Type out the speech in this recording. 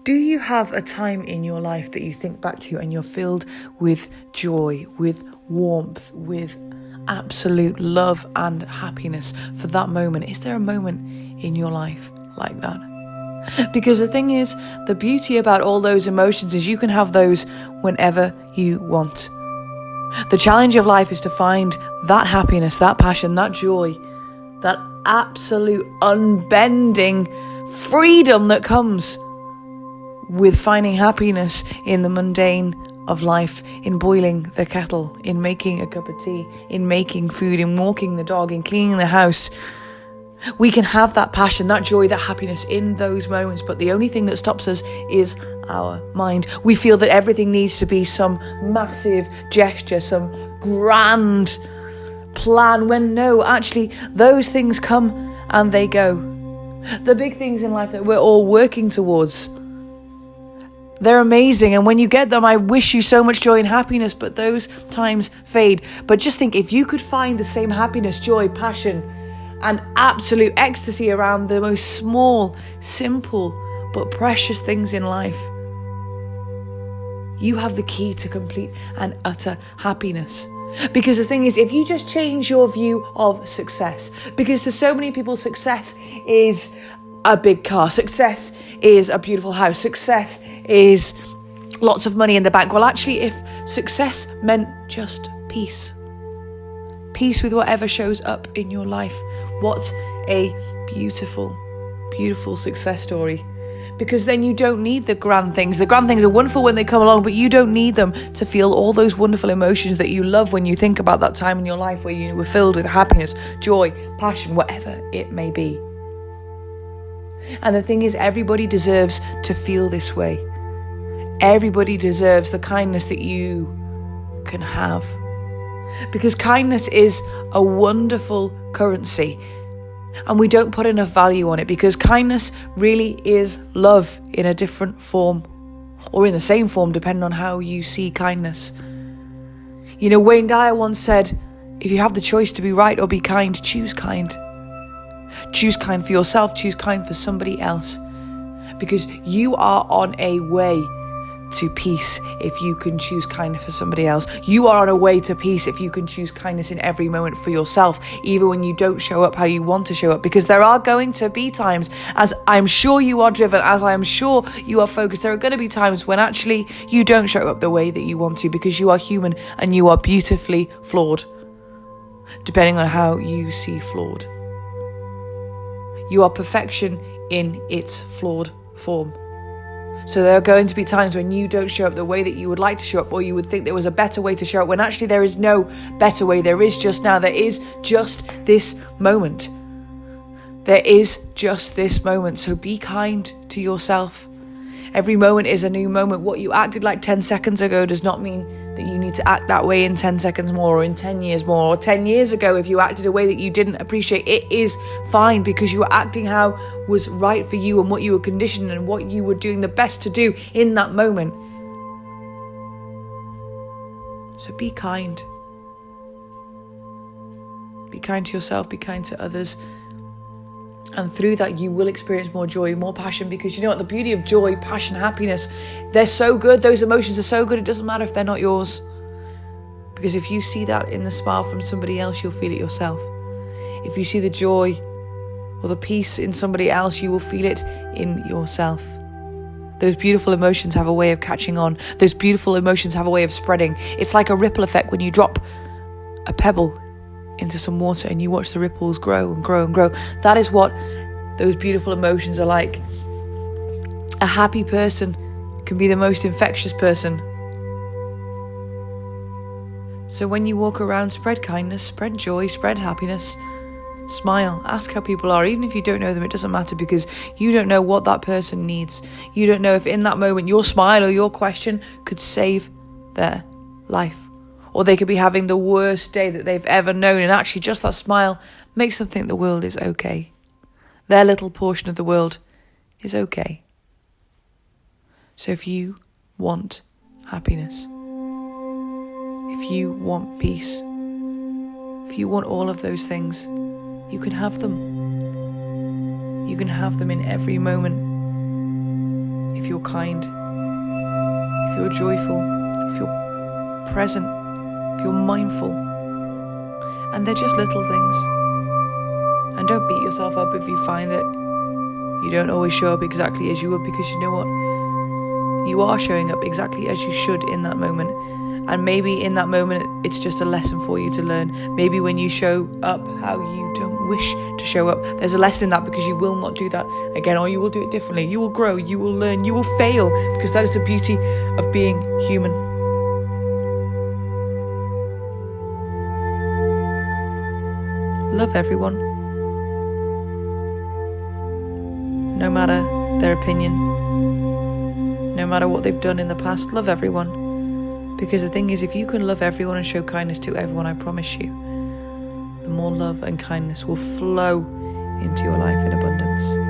Do you have a time in your life that you think back to and you're filled with joy, with warmth, with absolute love and happiness for that moment? Is there a moment in your life like that? Because the thing is, the beauty about all those emotions is you can have those whenever you want. The challenge of life is to find that happiness, that passion, that joy, that absolute unbending freedom that comes with finding happiness in the mundane of life, in boiling the kettle, in making a cup of tea, in making food, in walking the dog, in cleaning the house. We can have that passion, that joy, that happiness in those moments, but the only thing that stops us is our mind. We feel that everything needs to be some massive gesture, some grand plan, when no, actually, those things come and they go. The big things in life that we're all working towards, they're amazing, and when you get them, I wish you so much joy and happiness, but those times fade. But just think, if you could find the same happiness, joy, passion, and absolute ecstasy around the most small, simple, but precious things in life, you have the key to complete and utter happiness. Because the thing is, if you just change your view of success, because to so many people, success is a big car, success is a beautiful house, success is lots of money in the bank. Well, actually, if success meant just peace with whatever shows up in your life, what a beautiful, beautiful success story. Because then you don't need the grand things. The grand things are wonderful when they come along, but you don't need them to feel all those wonderful emotions that you love when you think about that time in your life where you were filled with happiness, joy, passion, whatever it may be. And the thing is, everybody deserves to feel this way. Everybody deserves the kindness that you can have. Because kindness is a wonderful currency. And we don't put enough value on it, because kindness really is love in a different form, or in the same form, depending on how you see kindness. You know, Wayne Dyer once said, if you have the choice to be right or be kind, choose kind. Choose kind for yourself, choose kind for somebody else. Because you are on a way to peace if you can choose kindness for somebody else. You are on a way to peace if you can choose kindness in every moment for yourself, even when you don't show up how you want to show up. Because there are going to be times, as I'm sure you are driven, as I'm sure you are focused, there are going to be times when actually you don't show up the way that you want to, because you are human and you are beautifully flawed, depending on how you see flawed. You are perfection in its flawed form. So there are going to be times when you don't show up the way that you would like to show up, or you would think there was a better way to show up, when actually there is no better way. There is just now. There is just this moment. There is just this moment. So be kind to yourself. Every moment is a new moment. What you acted like 10 seconds ago does not mean that you need to act that way in 10 seconds more, or in 10 years more, or 10 years ago if you acted a way that you didn't appreciate. It is fine, because you were acting how was right for you and what you were conditioned and what you were doing the best to do in that moment. So be kind. Be kind to yourself, be kind to others. And through that, you will experience more joy, more passion, because you know what? The beauty of joy, passion, happiness, they're so good. Those emotions are so good. It doesn't matter if they're not yours. Because if you see that in the smile from somebody else, you'll feel it yourself. If you see the joy or the peace in somebody else, you will feel it in yourself. Those beautiful emotions have a way of catching on. Those beautiful emotions have a way of spreading. It's like a ripple effect when you drop a pebble into some water and you watch the ripples grow and grow and grow. That is what those beautiful emotions are like. A happy person can be the most infectious person. So when you walk around, spread kindness, spread joy, spread happiness, smile, ask how people are. Even if you don't know them, it doesn't matter, because you don't know what that person needs. You don't know if in that moment your smile or your question could save their life. Or they could be having the worst day that they've ever known, and actually just that smile makes them think the world is okay. Their little portion of the world is okay. So if you want happiness, if you want peace, if you want all of those things, you can have them. You can have them in every moment if you're kind, if you're joyful, if you're present, if you're mindful. And they're just little things. And don't beat yourself up if you find that you don't always show up exactly as you would, because you know what? You are showing up exactly as you should in that moment. And maybe in that moment, it's just a lesson for you to learn. Maybe when you show up how you don't wish to show up, there's a lesson in that, because you will not do that again, or you will do it differently. You will grow, you will learn, you will fail, because that is the beauty of being human. Love everyone. No matter their opinion, no matter what they've done in the past, love everyone. Because the thing is, if you can love everyone and show kindness to everyone, I promise you, the more love and kindness will flow into your life in abundance.